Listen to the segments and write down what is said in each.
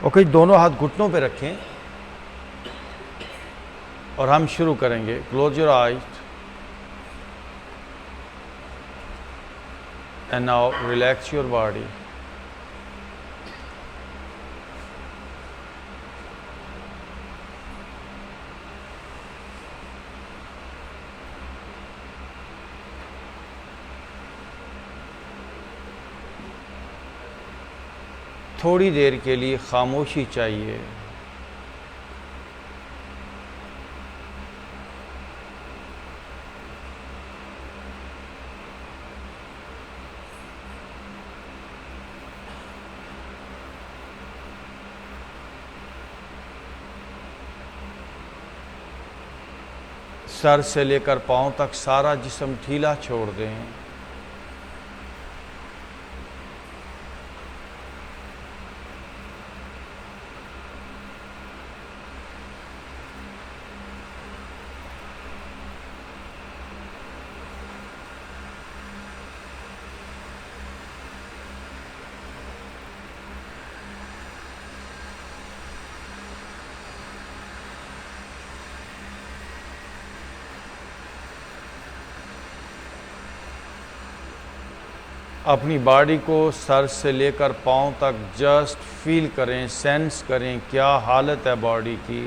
Okay, दोनों हाथ घुटनों पे रखें और हम शुरू करेंगे। Close your eyes and now relax your body. थोड़ी देर के लिए खामोशी चाहिए। सर से लेकर पांव तक सारा जिस्म ढीला छोड़ दें। अपनी बॉडी को सर से लेकर पांव तक जस्ट फील करें, सेंस करें क्या हालत है बॉडी की।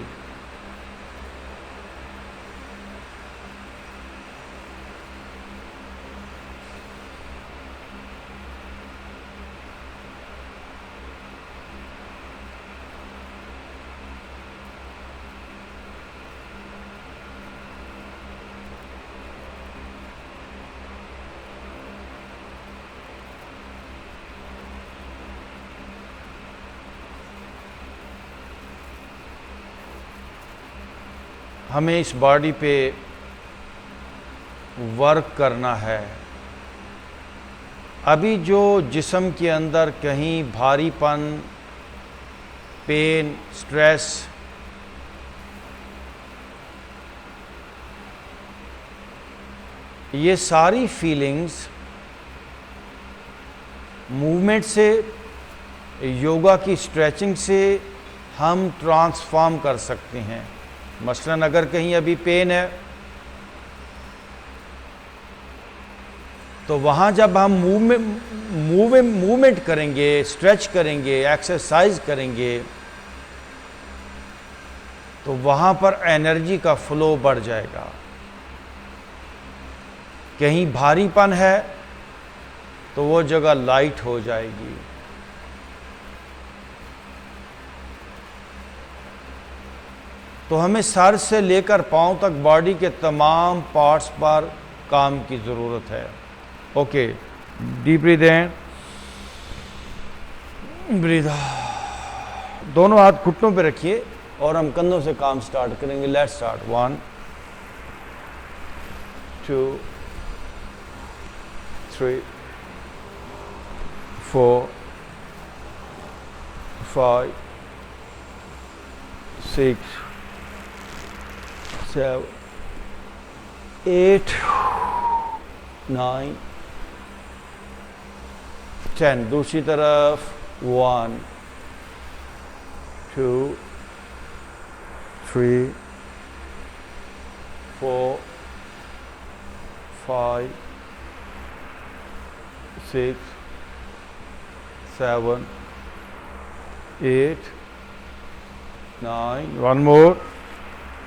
हमें इस बॉडी पे वर्क करना है। अभी जो जिस्म के अंदर कहीं भारीपन, पेन, स्ट्रेस, ये सारी फीलिंग्स मूवमेंट से, योगा की स्ट्रेचिंग से हम ट्रांसफॉर्म कर सकते हैं। मसलन अगर कहीं अभी पेन है तो वहाँ जब हम मूवमेंट करेंगे, स्ट्रेच करेंगे, एक्सरसाइज करेंगे तो वहाँ पर एनर्जी का फ्लो बढ़ जाएगा। कहीं भारीपन है तो वो जगह लाइट हो जाएगी। तो हमें सर से लेकर पांव तक बॉडी के तमाम पार्ट्स पर काम की ज़रूरत है। ओके, डीप ब्रीथ इन, ब्रीथ आउट। दोनों हाथ घुटनों पे रखिए और हम कंधों से काम स्टार्ट करेंगे। Let's start. 1 2 3 4 5 6 7 8 9 10। दूसरी तरफ 1 2 3 4 5 6 7 8 9। One more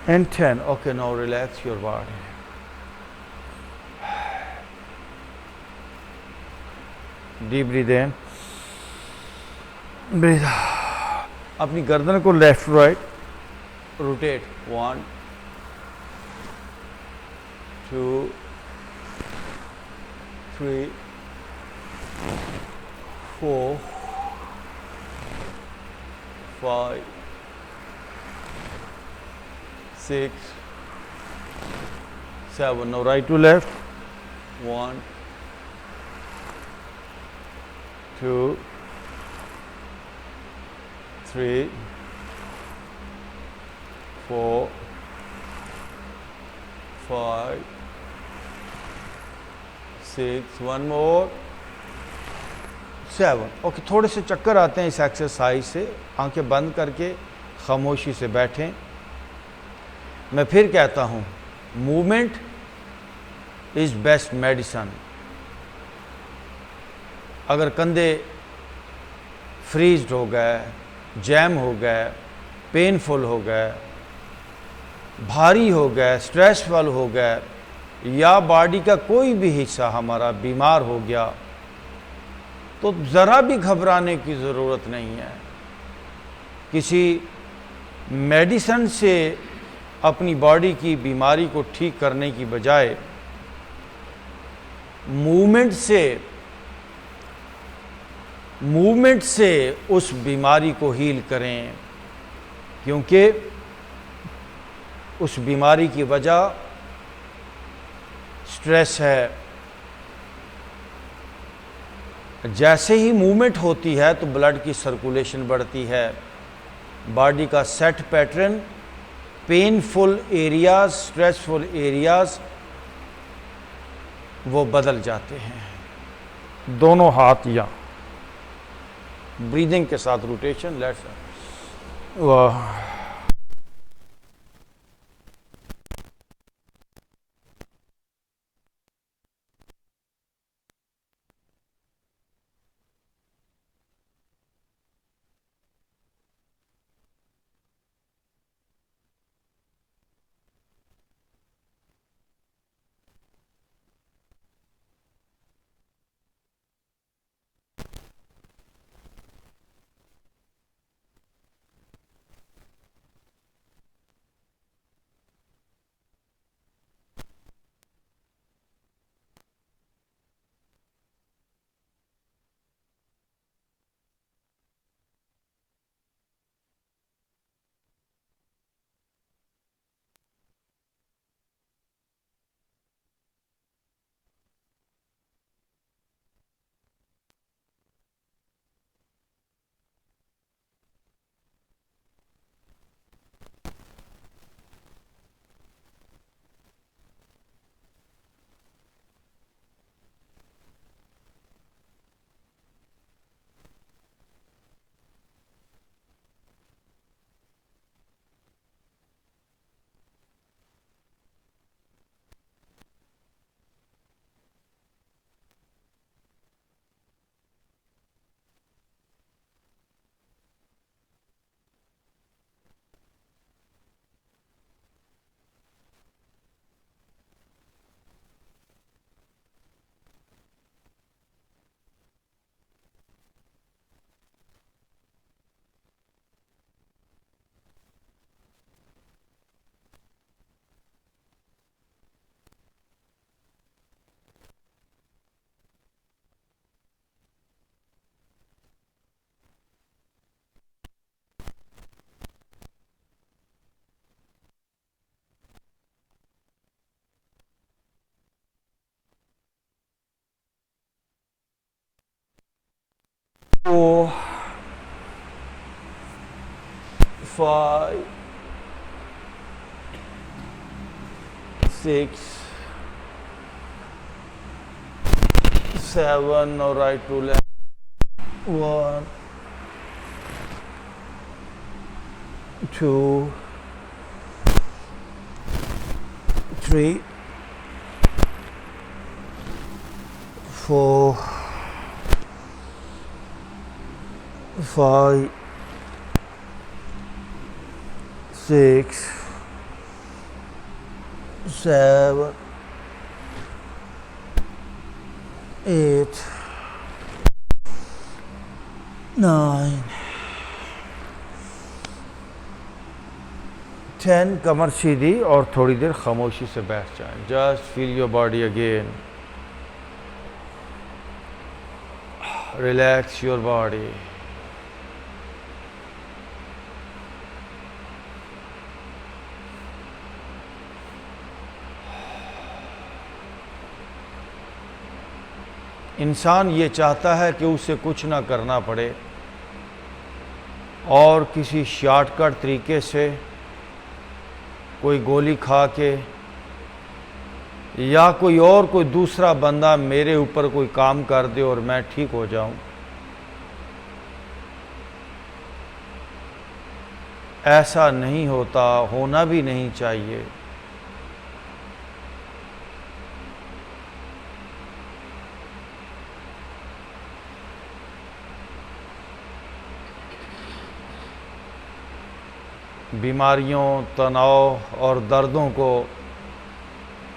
and 10. Okay, now relax your body. Deep breathe in, breathe out. अपनी गर्दन को left right rotate. 1 2 3 4 5 6 7। Now right to left. 1 2 3 4 5 6। One more. 7। Okay, थोड़े से चक्कर आते हैं इस एक्सरसाइज से। आंखें बंद करके खामोशी से बैठें। मैं फिर कहता हूँ, मूवमेंट इज़ बेस्ट मेडिसन। अगर कंधे फ्रीज हो गए, जैम हो गए, पेनफुल हो गए, भारी हो गए, स्ट्रेसफुल हो गए, या बॉडी का कोई भी हिस्सा हमारा बीमार हो गया, तो ज़रा भी घबराने की ज़रूरत नहीं है। किसी मेडिसिन से अपनी बॉडी की बीमारी को ठीक करने की बजाय मूवमेंट से उस बीमारी को हील करें, क्योंकि उस बीमारी की वजह स्ट्रेस है। जैसे ही मूवमेंट होती है तो ब्लड की सर्कुलेशन बढ़ती है, बॉडी का set pattern, painful areas, stressful areas वो बदल जाते हैं। दोनों हाथ या ब्रीदिंग के साथ रोटेशन। लेट्स वाह। Four, 5, 6, 7, now right to left. 1, 2, 3, 4, 5, 6, 7, 8, 9, 10। कमर सीधी और थोड़ी देर खामोशी से बैठ जाएं। Just feel your body again, relax your body. इंसान ये चाहता है कि उसे कुछ ना करना पड़े और किसी शॉर्टकट तरीके से कोई गोली खा के या कोई दूसरा बंदा मेरे ऊपर कोई काम कर दे और मैं ठीक हो जाऊं। ऐसा नहीं होता, होना भी नहीं चाहिए। बीमारियों, तनाव और दर्दों को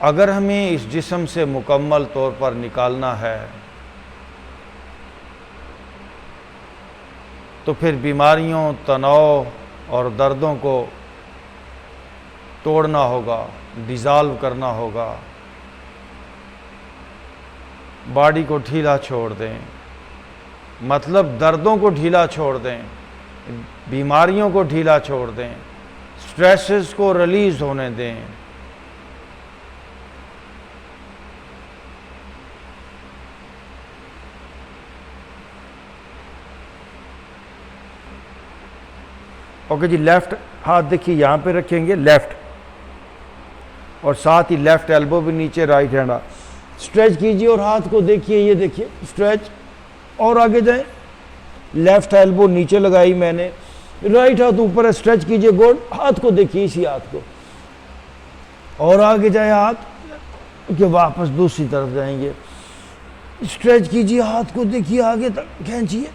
अगर हमें इस जिस्म से मुकम्मल तौर पर निकालना है तो फिर बीमारियों, तनाव और दर्दों को तोड़ना होगा, डिज़ाल्व करना होगा। बॉडी को ढीला छोड़ दें, मतलब दर्दों को ढीला छोड़ दें, बीमारियों को ढीला छोड़ दें, स्ट्रेसेस को रिलीज होने दें। ओके जी, लेफ्ट हाथ देखिए यहाँ पे रखेंगे, लेफ्ट, और साथ ही लेफ्ट एल्बो भी नीचे, राइट हैंड स्ट्रेच कीजिए और हाथ को देखिए, ये देखिए स्ट्रेच, और आगे जाएं। लेफ्ट एल्बो नीचे लगाई मैंने, राइट हाथ ऊपर है, स्ट्रेच कीजिए गोड, हाथ को देखिए, इसी हाथ को, और आगे जाए हाथ के, वापस दूसरी तरफ जाएंगे, स्ट्रेच कीजिए, हाथ को देखिए, आगे तक खींचिए,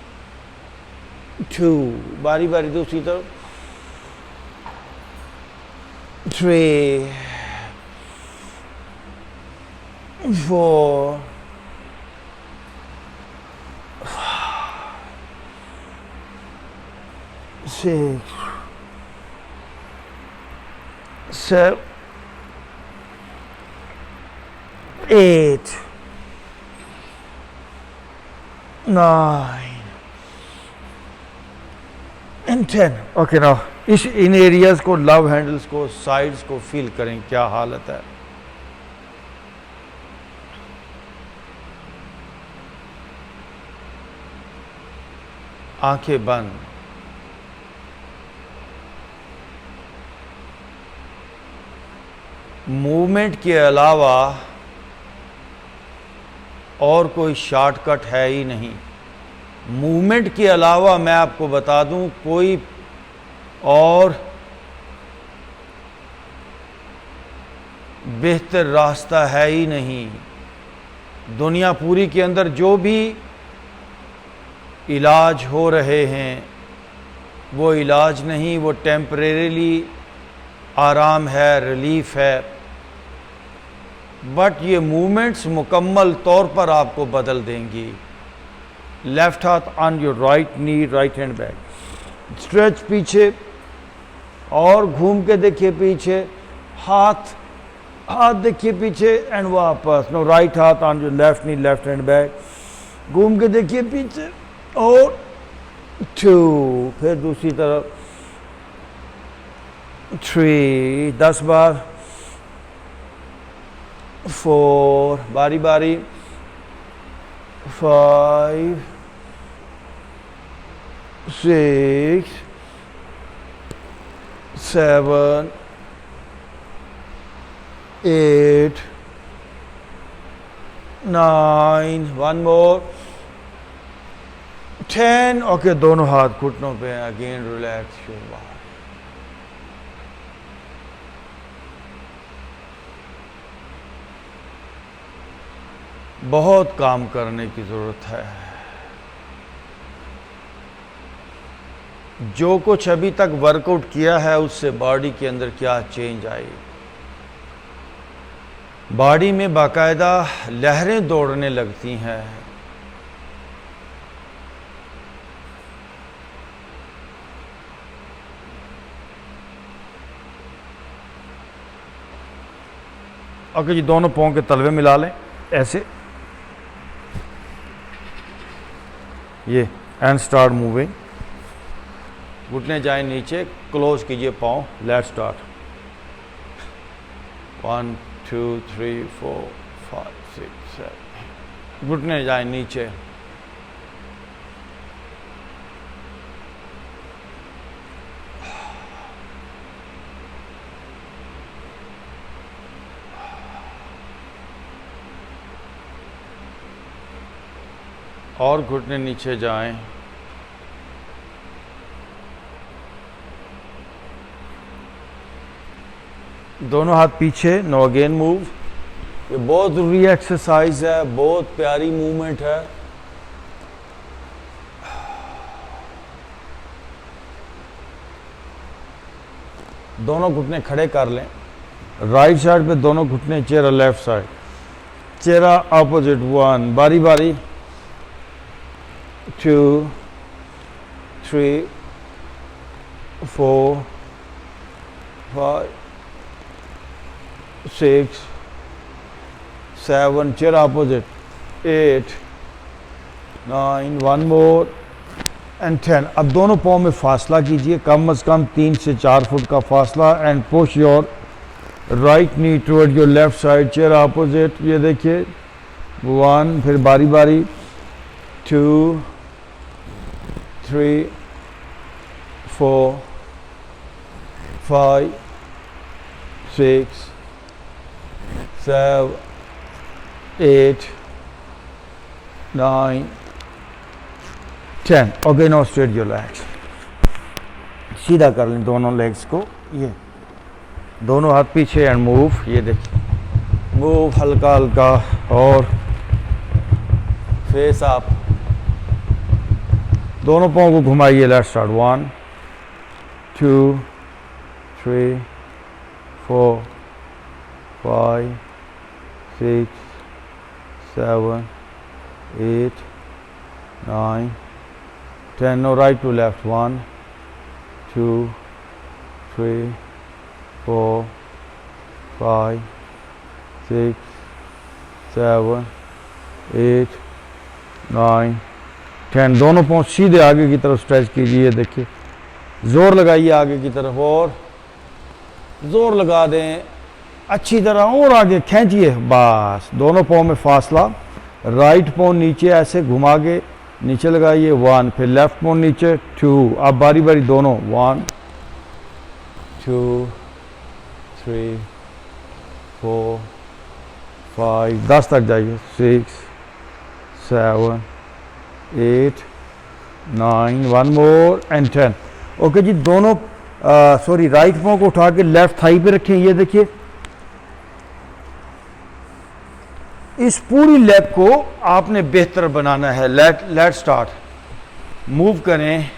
2, बारी बारी दूसरी तरफ, 3, 4, 6, 7, 8, 9 and 10। Okay now in areas को, लव हैंडल्स को, साइड्स को फील करें, क्या हालत है। आंखें बंद, मूवमेंट के अलावा और कोई शॉर्टकट है ही नहीं। मूवमेंट के अलावा मैं आपको बता दूं, कोई और बेहतर रास्ता है ही नहीं। दुनिया पूरी के अंदर जो भी इलाज हो रहे हैं वो इलाज नहीं, वो टेम्परेरीली आराम है, रिलीफ है, बट ये मूवमेंट्स मुकम्मल तौर पर आपको बदल देंगी। लेफ्ट हाथ on your right knee, right hand back, stretch पीछे और घूम के देखिए पीछे, हाथ देखिए पीछे एंड वापस। नो, राइट हाथ on your left knee, left hand back, घूम के देखिए पीछे और 2, फिर दूसरी तरफ 3, 10 बार, 4, बारी बारी, 5, 6, 7, 8, 9, one more, 10। ओके, दोनों हाथ घुटनों पे हैं। Again relax your body. बहुत काम करने की ज़रूरत है। जो कुछ अभी तक वर्कआउट किया है उससे बॉडी के अंदर क्या चेंज आई। बॉडी में बाकायदा लहरें दौड़ने लगती हैं। ओके जी, दोनों पाँव के तलवे मिला लें ऐसे, ये, एंड स्टार्ट मूविंग। घुटने जाए नीचे, क्लोज कीजिए पाँव, लेट्स स्टार्ट। 1 2 3 4 5 6 7। घुटने जाए नीचे, और घुटने नीचे जाएं। दोनों हाथ पीछे, नो अगेन मूव। ये बहुत ज़रूरी एक्सरसाइज है, बहुत प्यारी मूवमेंट है। दोनों घुटने खड़े कर लें, राइट साइड पे दोनों घुटने, चेहरा लेफ्ट साइड, चेहरा अपोजिट, 1, बारी बारी, 2, 3, 4, 5, 6, 7, चेहरा अपोजिट, 8, 9, 1 मोर एंड 10। अब दोनों पाँव में फासला कीजिए, कम से कम 3 से 4 फुट का फासला, and push your right knee toward your left side, चेहरा अपोजिट। ये देखिए 1, फिर बारी बारी, 2, 3, 4, 5, 6, 7, 8, 9, 10। Okay, now straight your legs, सीधा कर लें दोनों लेग्स को, ये दोनों हाथ पीछे एंड मूव। ये देखिए मूव हल्का हल्का, और फेस अप, दोनों पाँव को घुमाइए। Let's start, 1, 2, 3, 4, 5, 6, 7, 8, 9, 10. No, right to left, 1, 2, 3, 4, 5, 6, 7, 8, 9, 10। दोनों पाँव सीधे आगे की तरफ स्ट्रेच कीजिए। देखिए जोर लगाइए आगे की तरफ, और जोर लगा दें अच्छी तरह, और आगे खींचिए। बस दोनों पाँव में फासला, राइट पाँव नीचे ऐसे घुमा के नीचे लगाइए, 1, फिर लेफ्ट पाँव नीचे, 2। अब बारी बारी दोनों, 1, 2, 3, 4, 5, 10 तक जाइए, 6, 7, 8, 9, 1 मोर एंड 10। ओके जी, दोनों राइट पाँव को उठा के लेफ्ट थाई पे रखें। ये देखिए इस पूरी लेग को आपने बेहतर बनाना है। लेट स्टार्ट, मूव करें,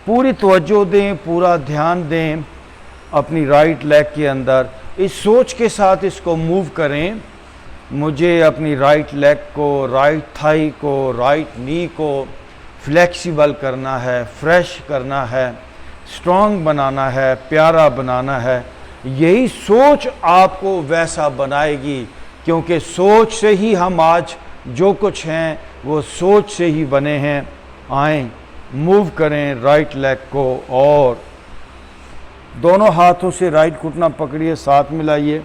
पूरी तवज्जो दें, पूरा ध्यान दें अपनी राइट लेग के अंदर। इस सोच के साथ इसको मूव करें, मुझे अपनी राइट लेग को, राइट थाई को, राइट नी को फ्लेक्सिबल करना है, फ्रेश करना है, स्ट्रॉन्ग बनाना है, प्यारा बनाना है। यही सोच आपको वैसा बनाएगी, क्योंकि सोच से ही हम आज जो कुछ हैं वो सोच से ही बने हैं। आएँ, मूव करें राइट लेग को, और दोनों हाथों से राइट घुटना पकड़िए, साथ मिलाइए,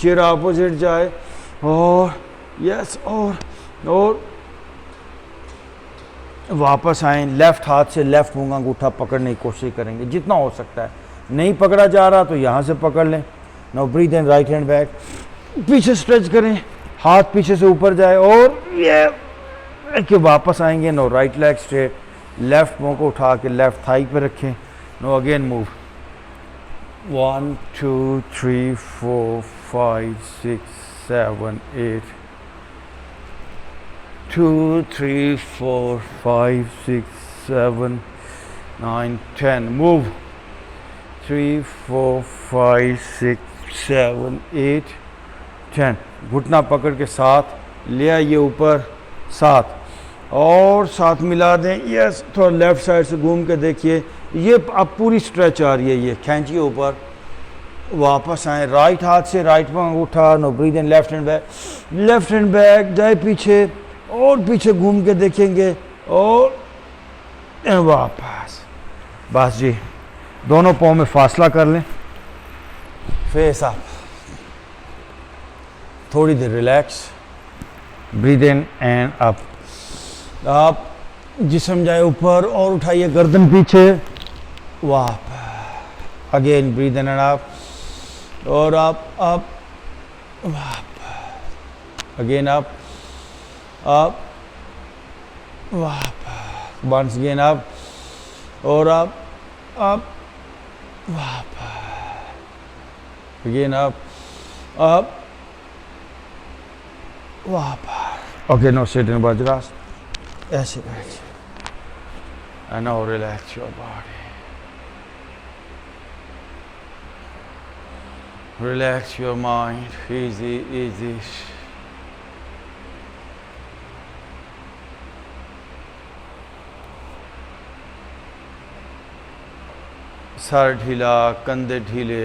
चेहरा अपोजिट जाए, और यस, और वापस आएँ। लेफ्ट हाथ से लेफ्ट मूंगा अंगूठा पकड़ने की कोशिश करेंगे जितना हो सकता है। नहीं पकड़ा जा रहा तो यहाँ से पकड़ लें। नाउ ब्रीथ इन, राइट हैंड बैक, पीछे स्ट्रेच करें, हाथ पीछे से ऊपर जाए, और ये कि वापस आएंगे। No, right leg straight, left पाँव को उठा के लेफ्ट थाई पे रखें। No, again move, 1, 2, 3, 4, 5, 6, 7, 8, 2, 3, 4, 5, 6, 7, 9, 10। मूव, 3, 4, 5, 6, 7, 8, 10। घुटना पकड़ के साथ ले आइए ऊपर, साथ, और साथ मिला दें। यस, थोड़ा लेफ्ट साइड से घूम के देखिए, ये अब पूरी स्ट्रेच आ रही है। ये खींचिए ऊपर, वापस आए, राइट हाथ से राइट पाँव उठा। No, breathe in, left hand back, left hand back जाए पीछे, और पीछे घूम के देखेंगे, और वापस। बस जी, दोनों पाँव में फासला कर लें, फेस अप, थोड़ी देर relax, breathe in and up. आप जिस्म जाए ऊपर, और उठाइए गर्दन पीछे, वापस, again breathe in and up, और अप, वापस, अगेन अप, वापस, वंस अगेन अप, और अप, वापस, Again up, वापस. Okay, now sit in Vajras. ऐसे बैठ. And now relax your body. Relax your mind. Easy, easy. सर ढीला, कंधे ढीले.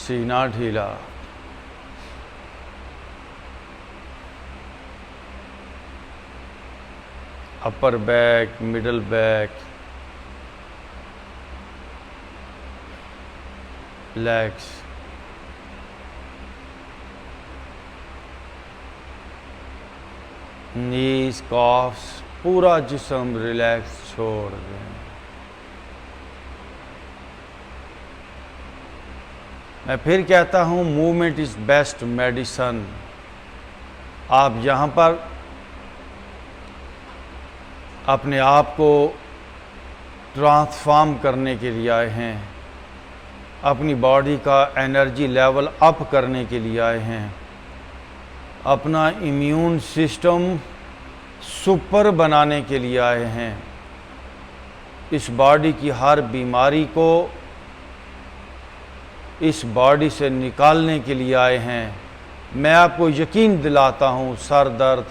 सीना ढीला. Upper back, middle back, legs. Knees, calves, पूरा जिस्म रिलैक्स छोड़ दें. मैं फिर कहता हूँ, मूवमेंट इज़ बेस्ट मेडिसन. आप यहाँ पर अपने आप को ट्रांसफॉर्म करने के लिए आए हैं, अपनी बॉडी का एनर्जी लेवल अप करने के लिए आए हैं, अपना इम्यून सिस्टम सुपर बनाने के लिए आए हैं, इस बॉडी की हर बीमारी को इस बॉडी से निकालने के लिए आए हैं. मैं आपको यकीन दिलाता हूँ, सर दर्द,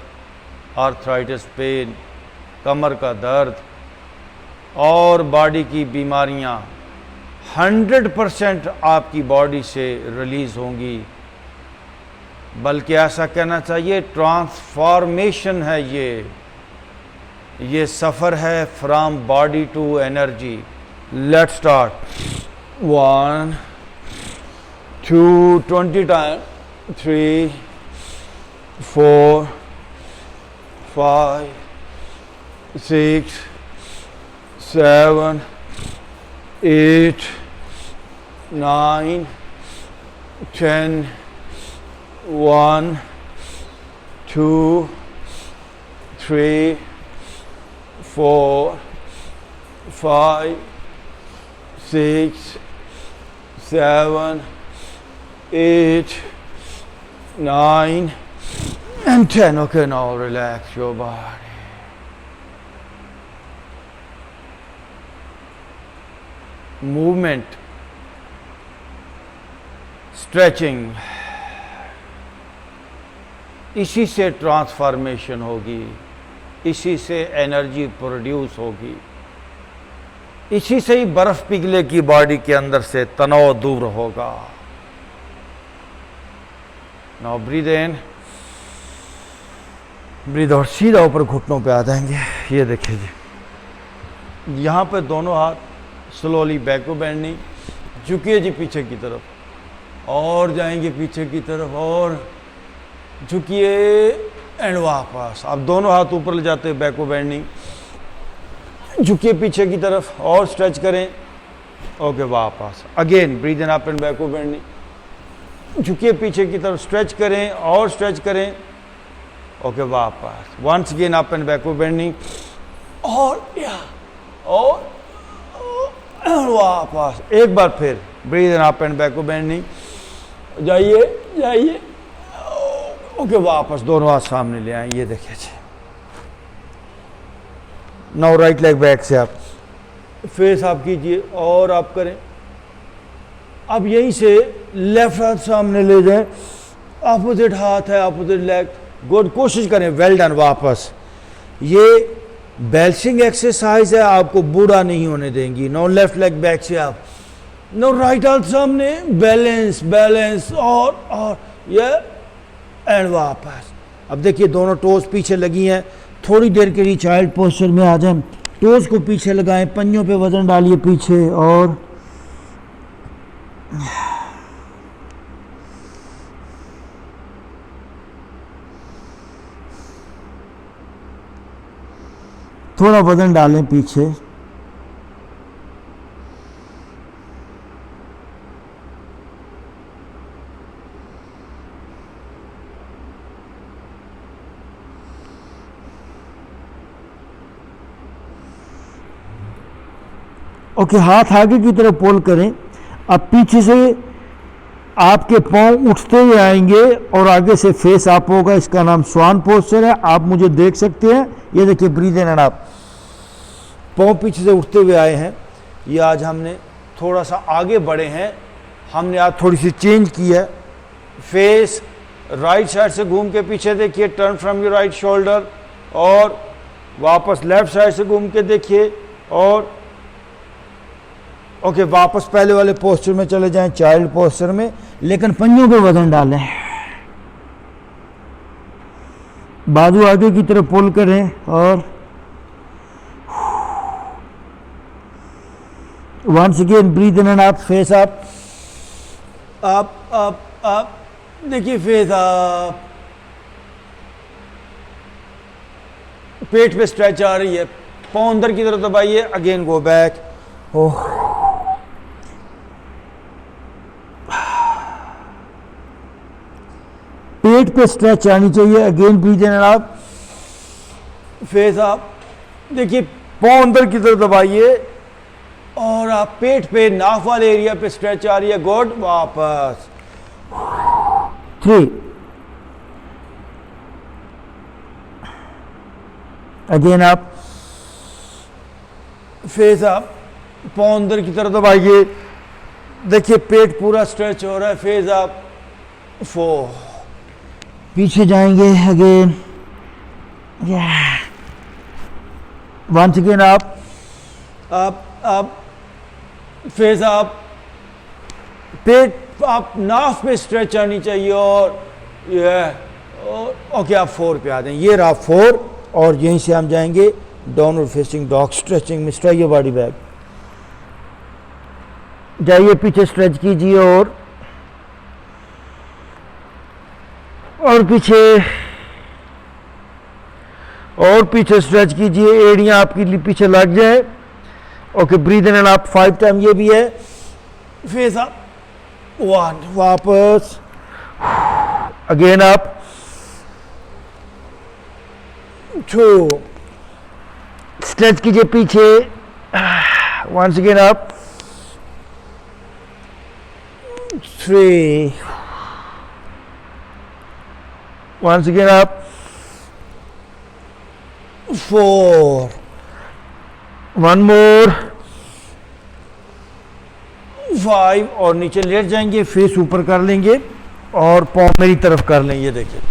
आर्थराइटिस पेन, कमर का दर्द और बॉडी की बीमारियाँ 100% आपकी बॉडी से रिलीज़ होंगी. बल्कि ऐसा कहना चाहिए, ट्रांसफॉर्मेशन है ये सफ़र है from body to energy. Let's start. 1 2 20 time. 3 4 5 6 7 8 9 10 1 2 3 4 5 6 7 8 9 and 10. Okay, now relax your body. Movement, stretching, इसी से ट्रांसफॉर्मेशन होगी, इसी से एनर्जी प्रोड्यूस होगी, इसी से ही बर्फ पिघलेगी बॉडी के अंदर से, तनाव दूर होगा. Now breathe in, breathe out. सीधा ऊपर घुटनों पे आ जाएंगे. ये देखिए जी, यहाँ पे दोनों हाथ स्लोली बैको बेंडिंग. झुकिए जी पीछे की तरफ, और जाएंगे पीछे की तरफ, और झुकिए एंड वापस. आप दोनों हाथ ऊपर ले जाते हैं, बैको बेंडिंग. झुकिए पीछे की तरफ और स्ट्रेच करें. ओके, वापस. Again breathe in up and बैको बेंडिंग. झुकिए पीछे की तरफ, स्ट्रेच करें और स्ट्रेच करें. ओके, वापस. वंस अगेन अप एंड बैको बेंडिंग, और वापस. एक बार फिर ब्रीद इन अप एंड बैको बेंडिंग. जाइए. ओके, वापस. दोनों हाथ सामने ले आए. ये देखिए. नाउ राइट लेग बैक से आप फेस आप कीजिए और आप करें. अब यहीं से लेफ्ट हाथ सामने ले जाएं. अपोजिट हाथ है, अपोजिट लेग. गुड, कोशिश करें. Well done. वापस. ये बैलेंसिंग एक्सरसाइज है, आपको बूढ़ा नहीं होने देंगी. नो लेफ्ट लेग बैक से आप, नो राइट हाथ सामने, बैलेंस और ये एंड वापस. अब देखिए दोनों टोज पीछे लगी हैं. थोड़ी देर के लिए चाइल्ड पोस्चर में आ जाएं. टोज को पीछे लगाएं, पंजों पे वजन डालिए पीछे, और थोड़ा वजन डालें पीछे. ओके, हाथ आगे की तरफ पोल करें। अब पीछे से आपके पांव उठते हुए आएंगे और आगे से फेस अप होगा। इसका नाम स्वान पोस्चर है। आप मुझे देख सकते हैं, ये देखिए, ब्रीद इन एंड आप पांव पीछे से उठते हुए आए हैं। ये आज हमने थोड़ा सा आगे बढ़े हैं, हमने आज थोड़ी सी चेंज की है। फेस राइट साइड से घूम के पीछे देखिए, turn from your right shoulder, और वापस लेफ्ट साइड से घूम के देखिए, और ओके वापस पहले वाले पोस्चर में चले जाएं, चाइल्ड पोस्चर में, लेकिन पंजों पे वजन डालें। बाजू आगे की तरफ पुल करें और once again breathe in and out, face up up. देखिए फेस अप, पेट पे स्ट्रेच आ रही है, पाँव अंदर की तरफ दबाइए, अगेन गो बैक। ओह, पेट पे स्ट्रेच आनी चाहिए, again breathe in and out, face up. देखिए पाँव अंदर की तरफ दबाइए और आप पेट पे नाक वाले एरिया पे स्ट्रेच आ रही है, गुड। वापस 3, अगेन आप, फेस अप, पाँव अंदर की तरफ दबाइए, देखिए पेट पूरा स्ट्रेच हो रहा है, फेस अप। 4, पीछे जाएंगे, अगेन, वंस अगेन आप फेस अप, पेट आप नाफ पे स्ट्रेच आनी चाहिए, और ये ओके आप 4 पे आ जाएं। ये रहा 4, और यहीं से हम जाएंगे डाउनवर्ड फेसिंग डॉग स्ट्रेचिंग में। स्ट्रेच योर बॉडी बैक, जाइए पीछे स्ट्रेच कीजिए, और पीछे स्ट्रेच कीजिए, एड़ियां आपकी पीछे लग जाए। Okay, breathe in and out 5 time, ये भी है। फेस अप, 1, वापस, अगेन अप, 2, स्ट्रेच कीजिए पीछे, once again up, 3, once again up, 4, one more, 5, और नीचे लेट जाएंगे, फेस ऊपर कर लेंगे और पाँव मेरी तरफ कर लेंगे, देखिए।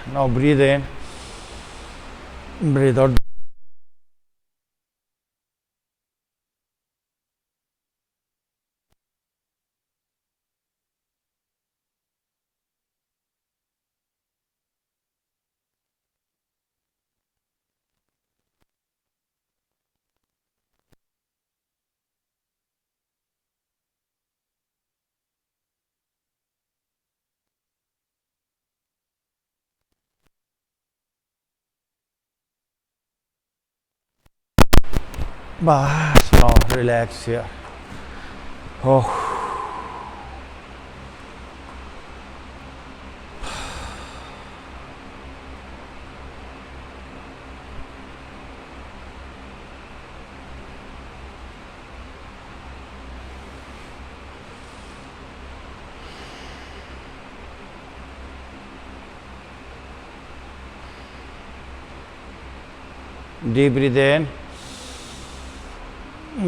Now breathe in, breathe out. Bas, now relax here. Oh. Deep breathe in,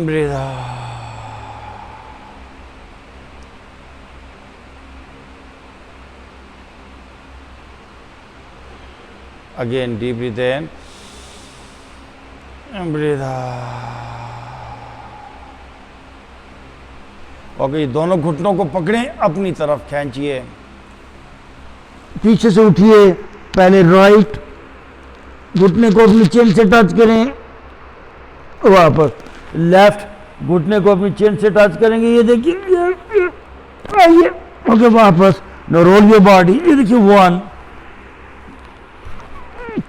breathe out. Again, deep breathe in and breathe out. Okay, दोनों घुटनों को पकड़ें, अपनी तरफ खींचिए, पीछे से उठिए, पहले राइट घुटने को अपनी चेन से टच करें, वापस लेफ्ट घुटने को अपनी चेन से टच करेंगे, ये देखिए, आइए, ओके वापस, नो रोल योर बॉडी, ये देखिए 1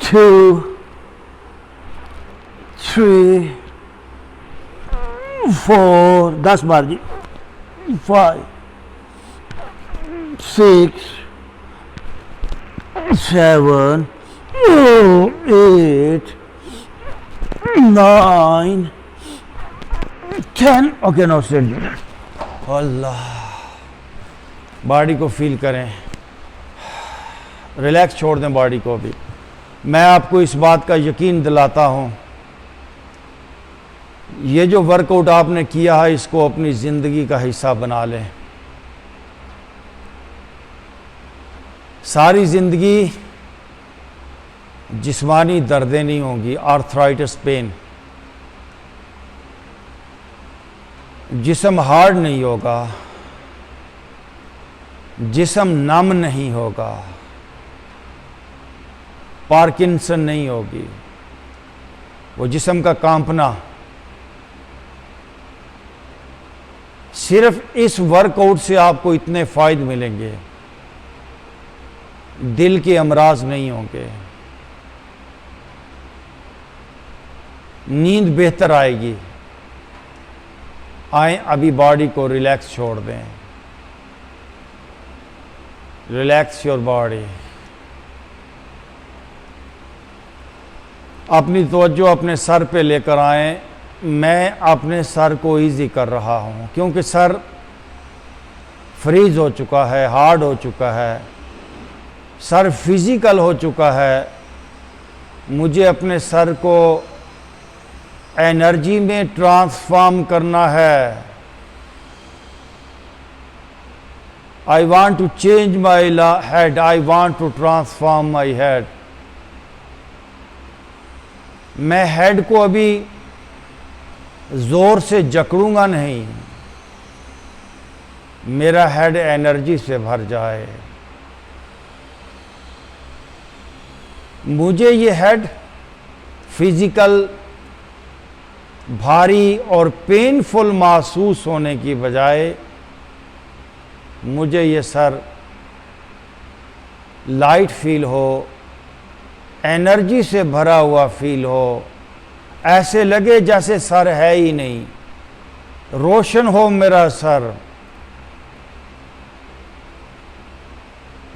2 3 4 10 बार जी, 5 6 7 8 9 10 ओके नो स्ट्रेट। अल्लाह, बॉडी को फील करें, रिलैक्स छोड़ दें बॉडी को। भी मैं आपको इस बात का यकीन दिलाता हूं, ये जो वर्कआउट आपने किया है इसको अपनी ज़िंदगी का हिस्सा बना लें। सारी ज़िंदगी जिस्मानी दर्दें नहीं होंगी, आर्थराइटिस पेन, जिस्म हार्ड नहीं होगा, जिस्म नम नहीं होगा, पार्किंसन नहीं होगी, वो जिस्म का कांपना। सिर्फ इस वर्कआउट से आपको इतने फ़ायदे मिलेंगे, दिल के अमराज नहीं होंगे, नींद बेहतर आएगी। आए अभी बॉडी को रिलैक्स छोड़ दें, रिलैक्स योर बॉडी। अपनी तवज्जो अपने सर पे लेकर आएं। मैं अपने सर को इजी कर रहा हूं क्योंकि सर फ्रीज हो चुका है, हार्ड हो चुका है, सर फिजिकल हो चुका है। मुझे अपने सर को एनर्जी में ट्रांसफॉर्म करना है। I want to change my head, I want to transform my head. मैं हेड को अभी जोर से जकड़ूंगा नहीं, मेरा हेड एनर्जी से भर जाए। मुझे ये हेड फिजिकल भारी और पेनफुल महसूस होने की बजाय मुझे ये सर लाइट फील हो, एनर्जी से भरा हुआ फील हो, ऐसे लगे जैसे सर है ही नहीं, रोशन हो मेरा सर,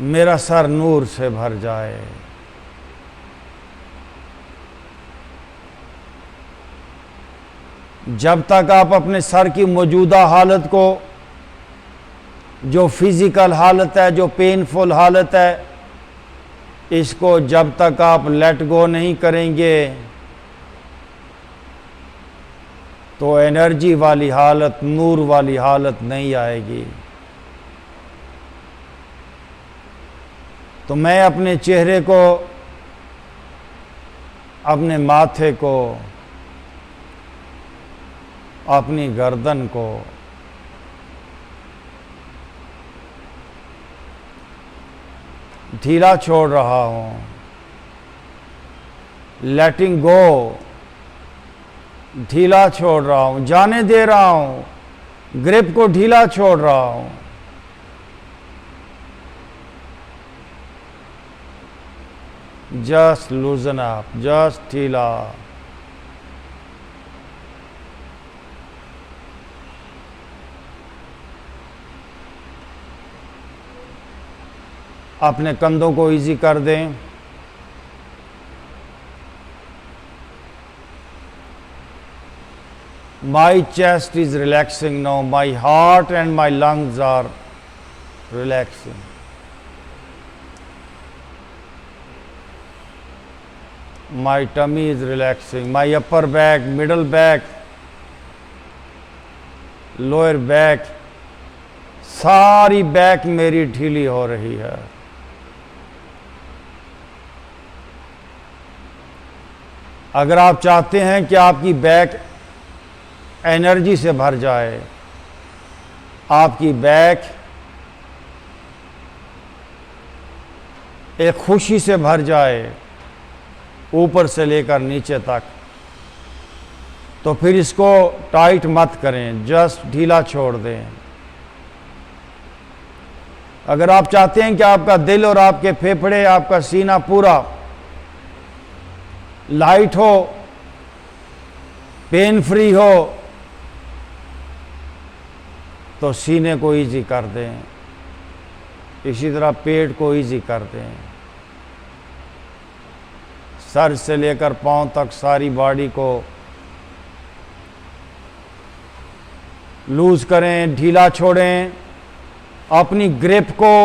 मेरा सर नूर से भर जाए। जब तक आप अपने सर की मौजूदा हालत को, जो फिजिकल हालत है, जो पेनफुल हालत है, इसको जब तक आप लेट गो नहीं करेंगे तो एनर्जी वाली हालत, नूर वाली हालत नहीं आएगी। तो मैं अपने चेहरे को, अपने माथे को, अपनी गर्दन को ढीला छोड़ रहा हूं, लेटिंग गो, ढीला छोड़ रहा हूं, जाने दे रहा हूं, ग्रिप को ढीला छोड़ रहा हूं। जस्ट लूजन अप, जस्ट ढीला। अपने कंधों को इजी कर दें। My chest is relaxing now. My heart and my lungs are relaxing. My tummy is relaxing. My upper back, middle back, lower back, सारी बैक मेरी ढीली हो रही है। अगर आप चाहते हैं कि आपकी बैक एनर्जी से भर जाए, आपकी बैक एक खुशी से भर जाए ऊपर से लेकर नीचे तक, तो फिर इसको टाइट मत करें, जस्ट ढीला छोड़ दें। अगर आप चाहते हैं कि आपका दिल और आपके फेफड़े, आपका सीना पूरा लाइट हो, पेन फ्री हो, तो सीने को इजी कर दें, इसी तरह पेट को इजी कर दें। सर से लेकर पांव तक सारी बॉडी को लूज करें, ढीला छोड़ें। अपनी ग्रिप को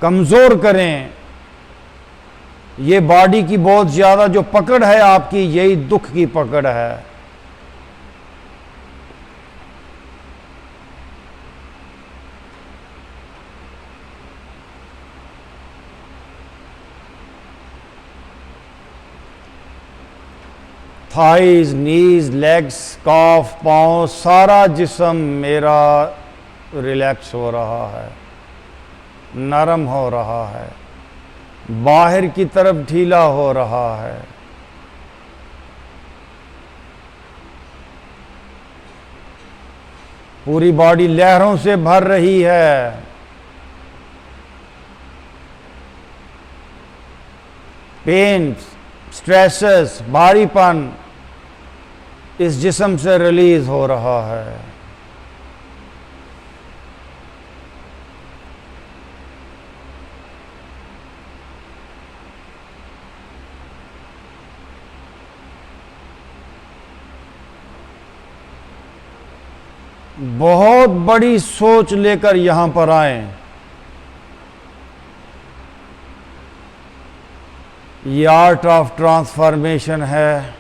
कमजोर करें। ये बॉडी की बहुत ज्यादा जो पकड़ है आपकी, यही दुख की पकड़ है। थाइज, नीज, लेग्स, काफ, पाँव, सारा जिस्म मेरा रिलैक्स हो रहा है, नरम हो रहा है, बाहर की तरफ ढीला हो रहा है। पूरी बॉडी लहरों से भर रही है। पेन, स्ट्रेसेस, भारीपन इस जिस्म से रिलीज हो रहा है। बहुत बड़ी सोच लेकर यहां पर आए। ये आर्ट ऑफ ट्रांसफॉर्मेशन है।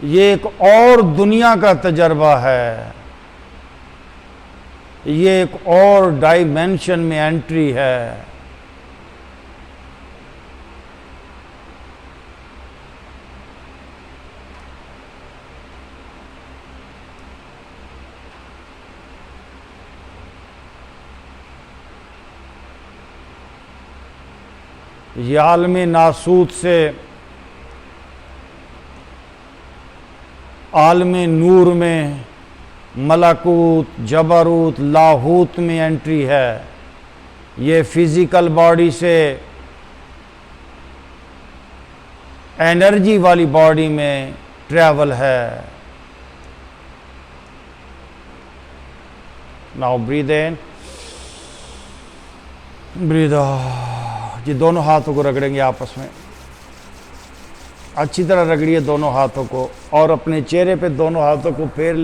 ये एक और दुनिया का तजर्बा है। ये एक और डायमेंशन में एंट्री है। ये आलमे नासूत से आलमे नूर में, मलकूत, जबरूत, लाहूत में एंट्री है। ये फिजिकल बॉडी से एनर्जी वाली बॉडी में ट्रैवल है। Now breathe in, breathe out. ये दोनों हाथों को रगड़ेंगे आपस में, अच्छी तरह रगड़िए दोनों हाथों को, और अपने चेहरे पे दोनों हाथों को फेर ले।